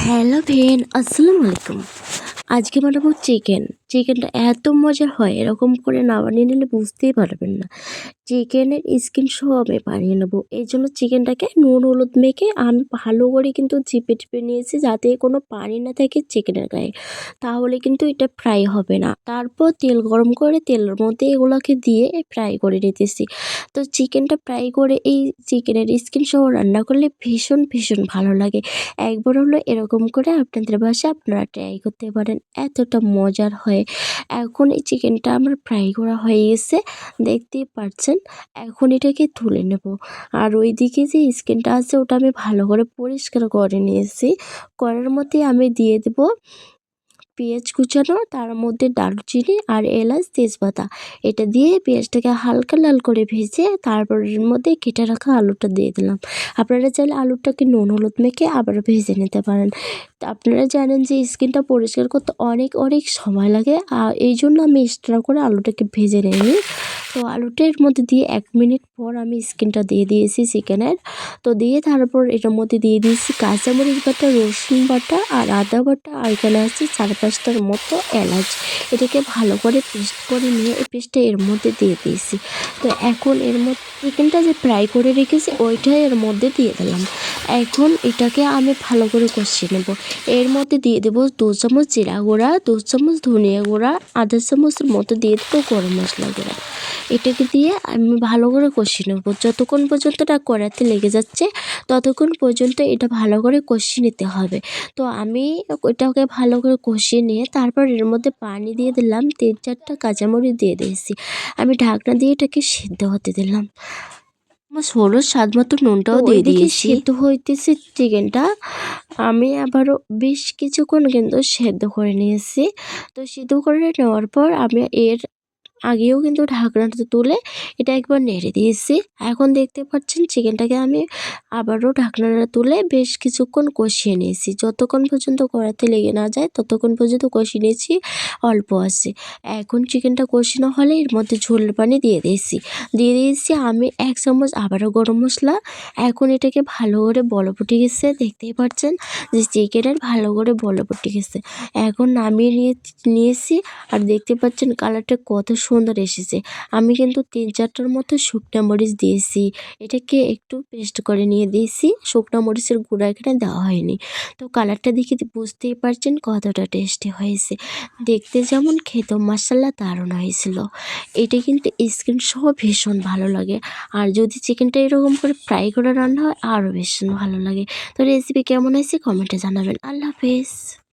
Hello when, আসসালামু আলাইকুম। আজকে বানাবো চিকেনটা এত মজার হয়, এরকম করে না বানিয়ে নিলে বুঝতেই পারবেন না। চিকেনের স্কিন সহ আমি বানিয়ে নেবো। এই জন্য চিকেনটাকে নুন হলুদ মেখে আমি ভালো করে কিন্তু চিপে চিপে নিয়েছি, যাতে কোনো পানি না থাকে চিকেনের গায়ে, তাহলে কিন্তু এটা ফ্রাই হবে না। তারপর তেল গরম করে তেলের মধ্যে এগুলোকে দিয়ে ফ্রাই করে নিতেছি। তো চিকেনটা ফ্রাই করে এই চিকেনের স্কিন সহ রান্না করলে ভীষণ ভীষণ ভালো লাগে। একবার হলো এরকম করে আপনাদের বাসায় আপনারা ট্রাই করতে পারেন, এতটা মজার হয়। এখন এই চিকেনটা আমার ফ্রাই করা হয়ে গেছে, দেখতেই পাচ্ছেন। এখন এটাকে তুলে নেব। আর ওইদিকে যে স্কিনটা আছে ওটা আমি ভালো করে পরিষ্কার করে নিয়েছি। করার মধ্যে আমি দিয়ে দেব পেঁয়াজ কুচানো, তার মধ্যে দারুচিনি আর এলাচ তেজপাতা। এটা দিয়ে পেঁয়াজটাকে হালকা লাল করে ভেজে তারপর এর মধ্যে কেটে রাখা আলুটা দিয়ে দিলাম। আপনারা চাইলে আলুটাকে নুন হলুদ মেখে আবার ভেজে নিতে পারেন। তো আপনারা জানেন যে স্কিনটা পরিষ্কার করতে অনেক অনেক সময় লাগে, আর এই জন্য আমি এক্সট্রা করে আলুটাকে ভেজে নিই। তো আলুটা এর মধ্যে দিয়ে 1 মিনিট পর আমি স্কিনটা দিয়ে দিয়েছি চিকেনের। তো দিয়ে তারপর এটার মধ্যে দিয়ে দিয়েছি কাঁচামরিচ বাটা, রসুন বাটা আর আদা বাটা, আর এখানে আছে 4-5টার মতো এলাচ। এটাকে ভালো করে পেস্ট করে নিয়ে এই পেস্টটা এর মধ্যে দিয়ে দিয়েছি। তো এখন এর মধ্যে চিকেনটা যে ফ্রাই করে রেখেছি ওইটাই এর মধ্যে দিয়ে দিলাম। এখন এটাকে আমি ভালো করে কষিয়ে নেব। এর মধ্যে দিয়ে দেবো 2 চামচ জিরা গুঁড়া, 2 চামচ ধনিয়া গুঁড়া, আধা চামচের মতো দিয়ে দেবো গরম মশলা গুঁড়া। এটাকে দিয়ে আমি ভালো করে কষিয়ে নেব। যতক্ষণ পর্যন্ত এটা কড়াইতে লেগে যাচ্ছে ততক্ষণ পর্যন্ত এটা ভালো করে কষিয়ে নিতে হবে। তো আমি ওইটাকে ভালো করে কষিয়ে নিয়ে তারপর এর মধ্যে পানি দিয়ে দিলাম, 3-4টা কাঁচামরিচ দিয়ে দিয়েছি। আমি ঢাকনা দিয়ে এটাকে সিদ্ধ হতে দিলাম। হলুদ স্বাদ মতো নুনটাও দিয়ে দিয়েছি। সিদ্ধ হইতেছে চিকেনটা, আমি আবারও বেশ কিছুক্ষণ কিন্তু সেদ্ধ করে নিয়েছি। তো সিদ্ধ করে নেওয়ার পর আমি এর আগেও কিন্তু ঢাকনাটা তুলে এটা একবার নেড়ে দিয়েছি। এখন দেখতে পাচ্ছেন চিকেনটাকে আমি আবারও ঢাকনাটা তুলে বেশ কিছুক্ষণ কষিয়ে নিয়েছি। যতক্ষণ পর্যন্ত কড়াইতে লেগে না যায় ততক্ষণ পর্যন্ত কষিয়ে নিয়েছি অল্প আছে। এখন চিকেনটা কষানো হলে এর মধ্যে ঝোলের পানি দিয়ে দিয়েছি আমি 1 চামচ আবারও গরম মশলা। এখন এটাকে ভালো করে বলক উঠে গেছে, দেখতেই পাচ্ছেন যে চিকেনের ভালো করে বলক উঠে গেছে। এখন নামিয়ে নিয়েছি আর দেখতে পাচ্ছেন কালারটা কত সুন্দর এসেছে। আমি কিন্তু 3-4টার মতো শুকনো মরিচ দিয়েছি। এটাকে একটু পেস্ট করে নিয়ে দিয়েছি, শুকনো মরিচের গুঁড়া এখানে দেওয়া হয়নি। তো কালারটা দেখে বুঝতেই পারছেন কতটা টেস্টি হয়েছে। দেখতে যেমন খেতেও মাশাআল্লাহ দারুণ হয়েছিল। এটা কিন্তু স্কিন সহ ভীষণ ভালো লাগে। আর যদি চিকেনটা এরকম করে ফ্রাই করে রান্না হয় আরও ভীষণ ভালো লাগে। তো রেসিপি কেমন হয়েছে কমেন্টে জানাবেন। আল্লাহ হাফেজ।